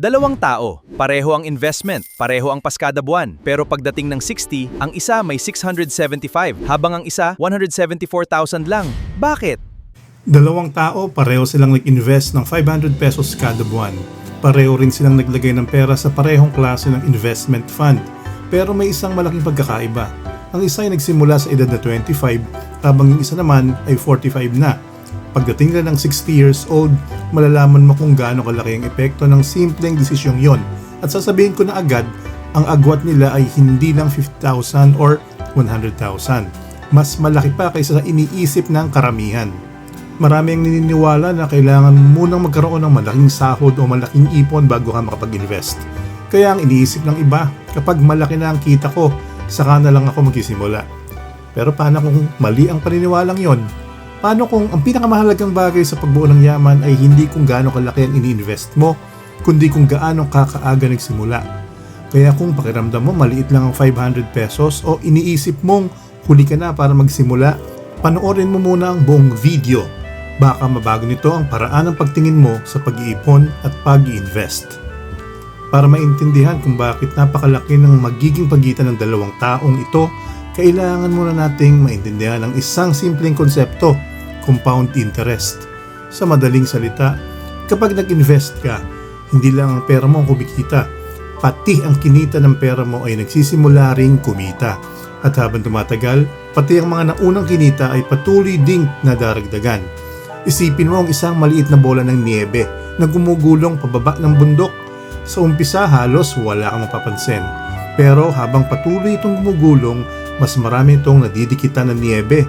Dalawang tao, pareho ang investment, pareho ang paskada buwan. Pero pagdating ng 60, ang isa may 675 habang ang isa 174,000 lang. Bakit? Dalawang tao, pareho silang nag-invest ng 500 pesos kada buwan. Pareho rin silang naglagay ng pera sa parehong klase ng investment fund. Pero may isang malaking pagkakaiba. Ang isa ay nagsimula sa edad na 25, habang yung isa naman ay 45 na. Pagdating nila ng 60 years old, malalaman mo kung gaano kalaki ang epekto ng simpleng desisyong yon. At sasabihin ko na agad, ang agwat nila ay hindi lang 50,000 or 100,000. Mas malaki pa kaysa sa iniisip ng karamihan. Marami ang naniniwala na kailangan munang magkaroon ng malaking sahod o malaking ipon bago ka makapag-invest. Kaya ang iniisip ng iba, kapag malaki na ang kita ko, saka na lang ako magsisimula. Pero paano kung mali ang paniniwalang yon? Paano kung ang pinakamahalagang bagay sa pagbuo ng yaman ay hindi kung gaano kalaki ang ini-invest mo, kundi kung gaano kakaaga nagsimula? Kaya kung pakiramdam mo maliit lang ang 500 pesos o iniisip mong huli ka na para magsimula, panoorin mo muna ang buong video. Baka mabago nito ang paraan ng pagtingin mo sa pag-iipon at pag-i-invest. Para maintindihan kung bakit napakalaki ng magiging pagitan ng dalawang taong ito, kailangan muna nating maintindihan ang isang simpleng konsepto, compound interest. Sa madaling salita, kapag nag-invest ka, hindi lang ang pera mo ang kumikita, pati ang kinita ng pera mo ay nagsisimula ring kumita. At habang tumatagal, pati ang mga naunang kinita ay patuloy ding nadaragdagan. Isipin mo ang isang maliit na bola ng niebe na gumugulong pababa ng bundok. Sa umpisa halos wala kang mapapansin. Pero habang patuloy itong gumugulong, mas marami itong nadidikitan ng niebe.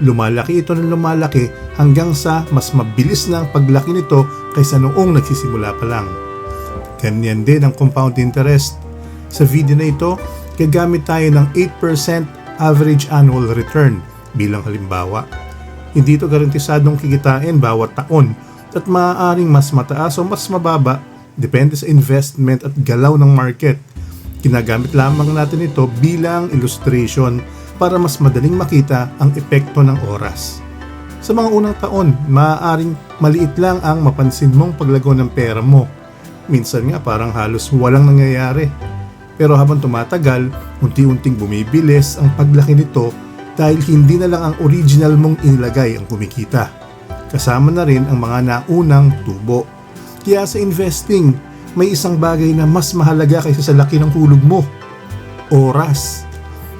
Lumalaki ito ng lumalaki hanggang sa mas mabilis na ang paglaki nito kaysa noong nagsisimula pa lang. Ganyan din ang compound interest. Sa video na ito, gagamit tayo ng 8% average annual return bilang halimbawa. Hindi ito garantisadong kikitain bawat taon at maaaring mas mataas o mas mababa depende sa investment at galaw ng market. Ginagamit lamang natin ito bilang illustration para mas madaling makita ang epekto ng oras. Sa mga unang taon, maaaring maliit lang ang mapansin mong paglago ng pera mo. Minsan nga parang halos walang nangyayari. Pero habang tumatagal, unti-unting bumibilis ang paglaki nito dahil hindi na lang ang original mong inilagay ang kumikita. Kasama na rin ang mga naunang tubo. Kaya sa investing, may isang bagay na mas mahalaga kaysa sa laki ng hulog mo. Oras.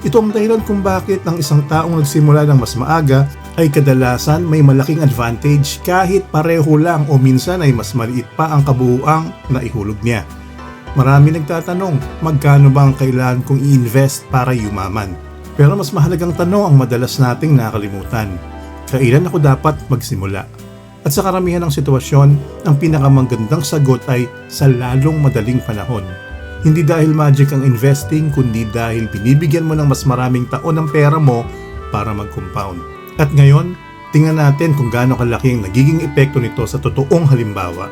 Ito ang dahilan kung bakit ang isang taong nagsimula ng mas maaga ay kadalasan may malaking advantage kahit pareho lang o minsan ay mas maliit pa ang kabuuang naihulog niya. Marami nagtatanong, magkano ba ang kailangan kong i-invest para yumaman? Pero mas mahalagang tanong ang madalas nating nakalimutan. Kailan ako dapat magsimula? At sa karamihan ng sitwasyon, ang pinakamagandang sagot ay sa lalong madaling panahon. Hindi dahil magic ang investing, kundi dahil binibigyan mo ng mas maraming taon ng pera mo para mag-compound. At ngayon, tingnan natin kung gaano kalaki ang nagiging epekto nito sa totoong halimbawa.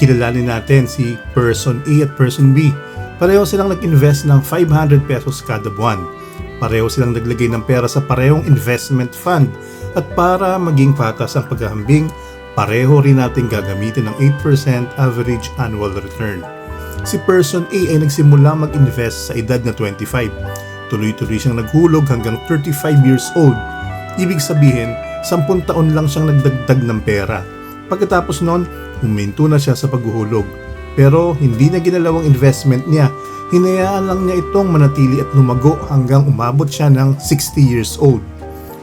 Kilalanin natin si Person A at Person B. Pareho silang nag-invest ng 500 pesos kada buwan. Pareho silang naglagay ng pera sa parehong investment fund. At para maging patas ang paghahambing, pareho rin natin gagamitin ng 8% average annual return. Si Person A ay nagsimula mag-invest sa edad na 25. Tuloy-tuloy siyang naghulog hanggang 35 years old. Ibig sabihin, 10 taon lang siyang nagdagdag ng pera. Pagkatapos nun, huminto na siya sa paghuhulog. Pero hindi na ginalaw ang investment niya. Hinayaan lang niya itong manatili at lumago hanggang umabot siya ng 60 years old.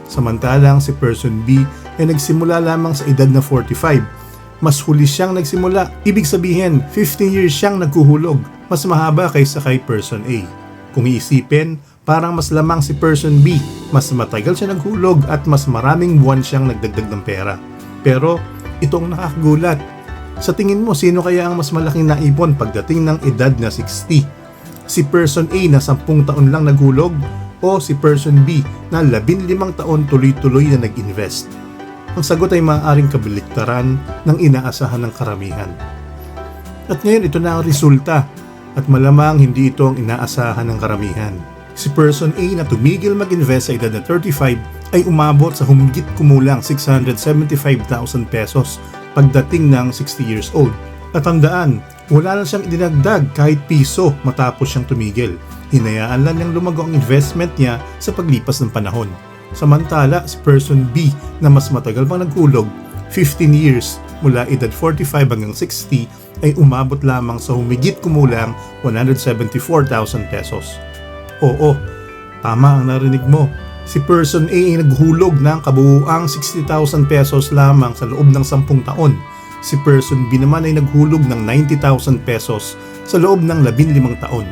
Samantalang si Person B ay nagsimula lamang sa edad na 45. Mas huli siyang nagsimula. Ibig sabihin, 15 years siyang naghuhulog. Mas mahaba kaysa kay Person A. Kung iisipin, parang mas lamang si Person B. Mas matagal siya naghulog at mas maraming buwan siyang nagdagdag ng pera. Pero ito ang nakakagulat. Sa tingin mo, sino kaya ang mas malaking naipon pagdating ng edad na 60? Si Person A na 10 taon lang naghulog o si Person B na 15 taon tuloy-tuloy na nag-invest? Ang sagot ay maaaring kabaliktaran ng inaasahan ng karamihan. At ngayon ito na ang resulta at malamang hindi ito ang inaasahan ng karamihan. Si Person A na tumigil mag-invest sa edad na 35 ay umabot sa humigit kumulang 675,000 pesos pagdating ng 60 years old. At tandaan, wala na siyang idinagdag kahit piso matapos siyang tumigil. Hinayaan lang niyang lumago ang investment niya sa paglipas ng panahon. Samantala, si person B na mas matagal pang naghulog, 15 years mula edad 45 hanggang 60 ay umabot lamang sa humigit kumulang 174,000 pesos. Oo, tama ang narinig mo. Si person A ay naghulog ng kabuuang 60,000 pesos lamang sa loob ng 10 taon. Si person B naman ay naghulog ng 90,000 pesos sa loob ng 15 taon.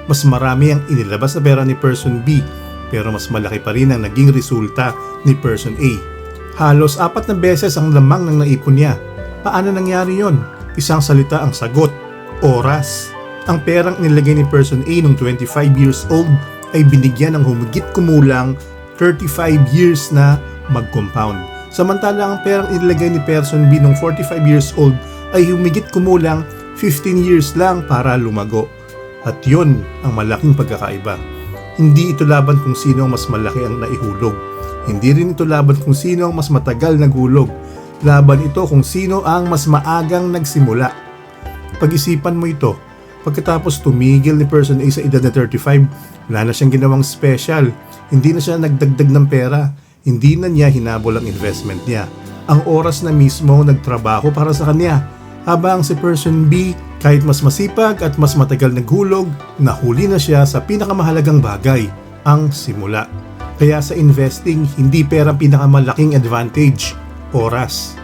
Mas marami ang inilabas na pera ni person B, pero mas malaki pa rin ang naging resulta ni person A. Halos 4 na beses ang lamang ng naipon niya. Paano nangyari yon? Isang salita ang sagot, oras. Ang perang inilagay ni person A nung 25 years old ay binigyan ng humigit kumulang 35 years na mag-compound. Samantala ang perang inilagay ni person B nung 45 years old ay humigit kumulang 15 years lang para lumago. At yun ang malaking pagkakaiba. Hindi ito laban kung sino ang mas malaki ang naihulog. Hindi rin ito laban kung sino ang mas matagal naghulog. Laban ito kung sino ang mas maagang nagsimula. Pag-isipan mo ito. Pagkatapos tumigil ni person A sa edad na 35, wala na siyang ginawang special. Hindi na siya nagdagdag ng pera. Hindi na niya hinabol ang investment niya. Ang oras na mismo nagtrabaho para sa kanya. Habang si person B, kahit mas masipag at mas matagal naghulog, nahuli na siya sa pinakamahalagang bagay, ang simula. Kaya sa investing, hindi pera ang pinakamalaking advantage, oras.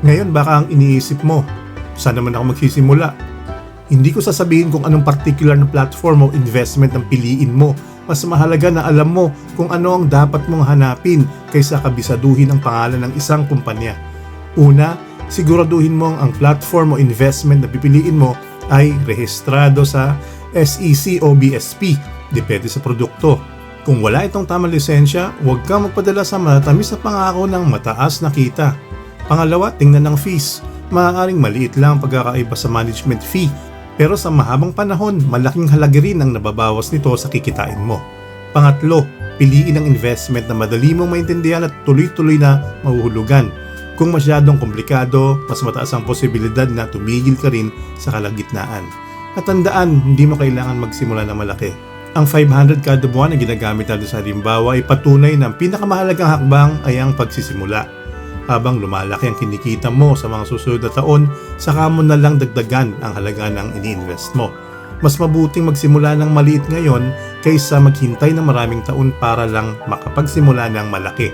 Ngayon baka ang iniisip mo, saan naman ako magsisimula? Hindi ko sasabihin kung anong particular na platform o investment ang piliin mo. Mas mahalaga na alam mo kung ano ang dapat mong hanapin kaysa kabisaduhin ang pangalan ng isang kumpanya. Una, siguraduhin mo ang platform o investment na pipiliin mo ay rehistrado sa SEC o BSP, depende sa produkto. Kung wala itong tamang lisensya, huwag kang magpadala sa matatamis na pangako ng mataas na kita. Pangalawa, tingnan ng fees. Maaaring maliit lang ang pagkakaiba sa management fee, pero sa mahabang panahon, malaking halaga rin ang nababawas nito sa kikitain mo. Pangatlo, piliin ang investment na madali mong maintindihan at tuloy-tuloy na mahuhulugan. Kung masyadong komplikado, mas mataas ang posibilidad na tumigil ka rin sa kalagitnaan. At tandaan, hindi mo kailangan magsimula na malaki. Ang 500 kada buwan na ginagamit natin sa halimbawa ay patunay na ang pinakamahalagang hakbang ay ang pagsisimula. Habang lumalaki ang kinikita mo sa mga susunod na taon, saka mo na lang dagdagan ang halaga ng ini-invest mo. Mas mabuting magsimula ng maliit ngayon kaysa maghintay ng maraming taon para lang makapagsimula ng malaki.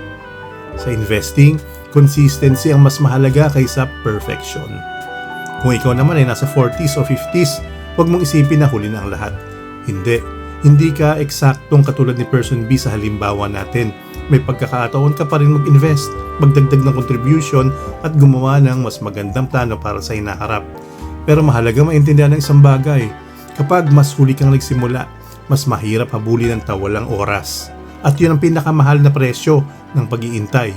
Sa investing, consistency ang mas mahalaga kaysa perfection. Kung ikaw naman ay nasa 40s o 50s, huwag mong isipin na huli na ang lahat. Hindi ka eksaktong katulad ni person B sa halimbawa natin. May pagkakataon ka pa rin mag-invest, magdagdag ng contribution at gumawa ng mas magandang plano para sa hinaharap. Pero mahalaga maintindihan ng isang bagay. Kapag mas huli kang nagsimula, mas mahirap habulin ng tawalang oras. At yun ang pinakamahal na presyo ng pag-iintay.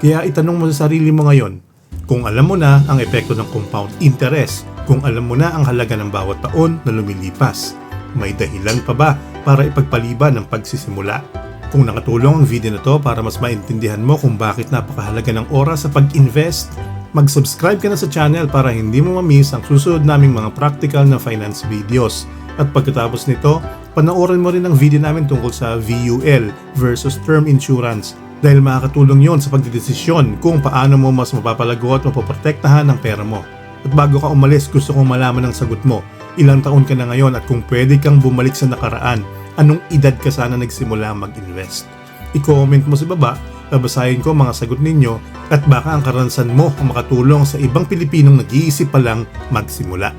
Kaya itanong mo sa sarili mo ngayon, kung alam mo na ang epekto ng compound interest, kung alam mo na ang halaga ng bawat taon na lumilipas, may dahilan pa ba para ipagpaliban ng pagsisimula? Kung nakatulong ang video na to para mas maintindihan mo kung bakit napakahalaga ng oras sa pag-invest, mag-subscribe ka na sa channel para hindi mo ma-miss ang susunod naming mga practical na finance videos. At pagkatapos nito, panoorin mo rin ang video namin tungkol sa VUL versus term insurance dahil makakatulong yon sa pagdedesisyon kung paano mo mas mapapalago at mapoprotektahan ang pera mo. At bago ka umalis, gusto kong malaman ang sagot mo. Ilang taon ka na ngayon at kung pwede kang bumalik sa nakaraan, anong edad ka sana nagsimula mag-invest? I-comment mo sa baba, babasahin ko mga sagot ninyo at baka ang karanasan mo ang makatulong sa ibang Pilipinong nag-iisip pa lang magsimula.